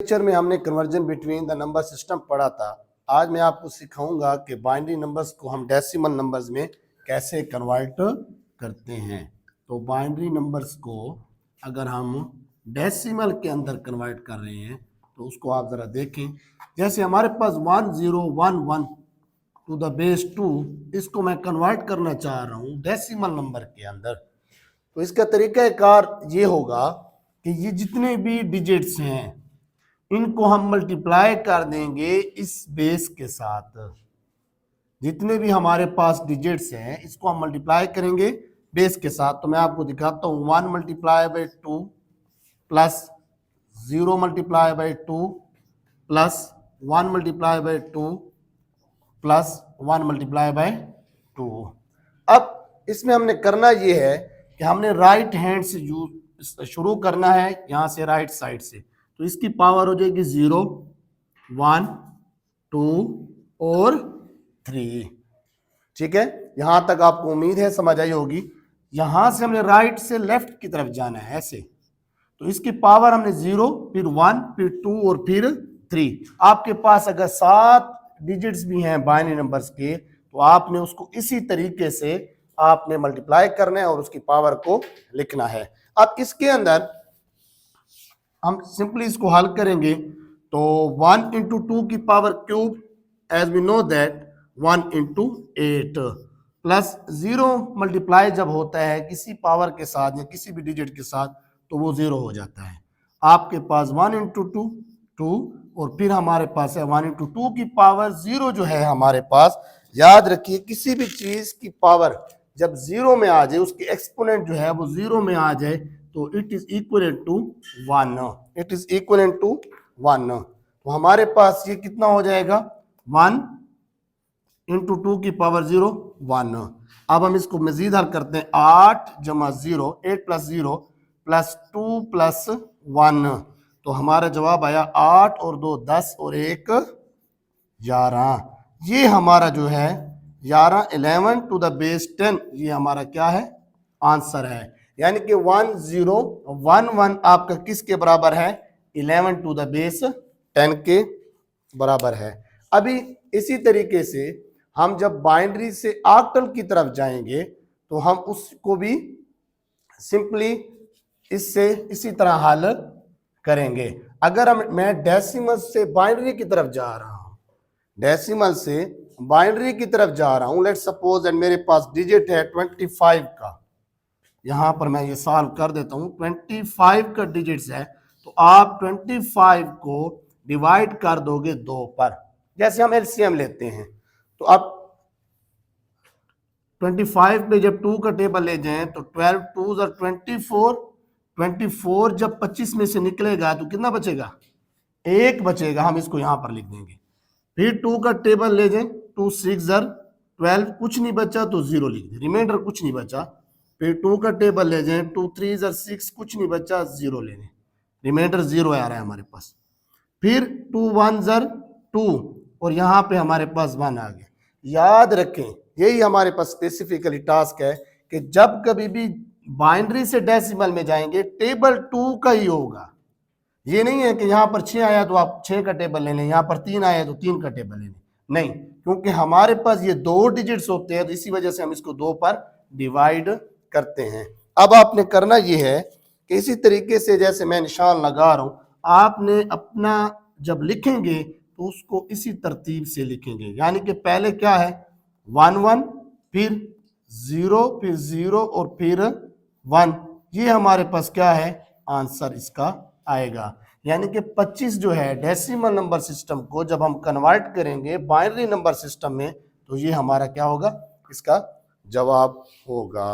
Lecture में हमने conversion between the number system पढ़ा था। आज मैं आपको सिखाऊंगा कि बाइनरी नंबर्स को हम डेसिमल नंबर्स में कैसे कन्वर्ट करते हैं। तो बाइनरी नंबर्स को अगर हम डेसिमल के अंदर कन्वर्ट कर रहे हैं तो उसको आप ज़रा देखें। जैसे हमारे पास 1011 टू द बेस 2, इसको मैं कन्वर्ट करना चाह रहा हूँ डेसिमल नंबर के अंदर। तो इसका तरीक़ाकार ये होगा कि ये जितने भी डिजिट्स हैं इनको हम मल्टीप्लाई कर देंगे इस बेस के साथ। जितने भी हमारे पास डिजिट्स हैं इसको हम मल्टीप्लाई करेंगे बेस के साथ। तो मैं आपको दिखाता हूँ 1 multiply by 2 plus 0 multiply by 2 plus 1 multiply by 2 plus 1 multiply by 2। अब इसमें हमने करना ये है कि हमने राइट हैंड से शुरू करना है, यहाँ से राइट साइड से। तो इसकी पावर हो जाएगी 0, 1, 2 और 3। ठीक है, यहां तक आपको उम्मीद है समझ आई होगी। यहां से हमने राइट से लेफ्ट की तरफ जाना है ऐसे। तो इसकी पावर हमने 0, फिर 1, फिर 2 और फिर 3। आपके पास अगर 7 डिजिट्स भी हैं बाइनरी नंबर्स के तो आपने उसको इसी तरीके से आपने मल्टीप्लाई करना है और उसकी पावर को लिखना है। अब इसके अंदर हम सिंपली इसको हल करेंगे। तो 1 इंटू 2 की power cube, as we know that 1 into 8 plus 0 multiply जब होता है किसी पावर के साथ या किसी भी डिजिट के साथ तो वो 0 हो जाता है। आपके पास 1 इंटू 2 2 और फिर हमारे पास है 1 इंटू 2 की पावर 0 जो है हमारे पास। याद रखिए किसी भी चीज की पावर जब 0 में आ जाए, उसकी एक्सपोनेंट जो है वो 0 में आ जाए तो it is equal to 1। It is equal to 1। तो हमारे पास ये कितना हो जाएगा 1 इंटू 2 की पावर 0 1। अब हम इसको मजीद हल करते हैं। 8 जमा 0, 8 प्लस 0 प्लस 2 प्लस 1। तो हमारा जवाब आया 8 और 2 10 और 1 11। ये हमारा जो है 11 टू द बेस 10 ये हमारा क्या है आंसर है। यानी कि 1011 आपका किसके बराबर है 11 टू द बेस 10 के बराबर है। अभी इसी तरीके से हम जब बाइनरी से ऑक्टल की तरफ जाएंगे तो हम उसको भी सिंपली इससे इसी तरह हल करेंगे। अगर मैं डेसिमल से बाइनरी की तरफ जा रहा हूं, डेसिमल से बाइनरी की तरफ जा रहा हूं, लेट्स सपोज एंड मेरे पास डिजिट है 25 का। यहां पर मैं ये सॉल्व कर देता हूं। 25 का डिजिट्स है तो आप 25 को डिवाइड कर दोगे 2 पर। जैसे हम एलसीएम लेते हैं तो आप 25 पे जब 2 का टेबल ले जाएं तो 12 2 और 24 24 जब 25 में से निकलेगा तो कितना बचेगा 1 बचेगा। हम इसको यहां पर लिख देंगे। फिर 2 का टेबल ले जाएं 2 6 12 कुछ नहीं बचा तो 0 लिख दें, रिमाइंडर कुछ नहीं बचा। फिर 2 का टेबल ले जाएं 2 3 6 कुछ नहीं बचा 0 ले लें, रिमाइंडर 0 आ रहा है हमारे पास। फिर 2 1 2 और यहाँ पे हमारे पास 1 आ गया। याद रखें यही हमारे पास स्पेसिफिकली टास्क है कि जब कभी भी बाइनरी से डेसिमल में जाएंगे टेबल 2 का ही होगा। ये नहीं है कि यहाँ पर 6 आया तो आप 6 का टेबल ले लें, यहाँ पर 3 आया तो 3 का टेबल ले लें, नहीं, क्योंकि हमारे पास ये 2 डिजिट्स होते हैं तो इसी वजह से हम इसको 2 पर डिवाइड करते हैं। अब आपने करना ये है कि इसी तरीके से जैसे मैं निशान लगा रहा हूं, आपने अपना जब लिखेंगे तो उसको इसी तरतीब से लिखेंगे। यानी कि पहले क्या है 1 1 फिर 0 फिर 0 और फिर 1। ये हमारे पास क्या है आंसर इसका आएगा। यानी कि 25 जो है डेसिमल नंबर सिस्टम को जब हम कन्वर्ट करेंगे बाइनरी नंबर सिस्टम में तो ये हमारा क्या होगा इसका जवाब होगा।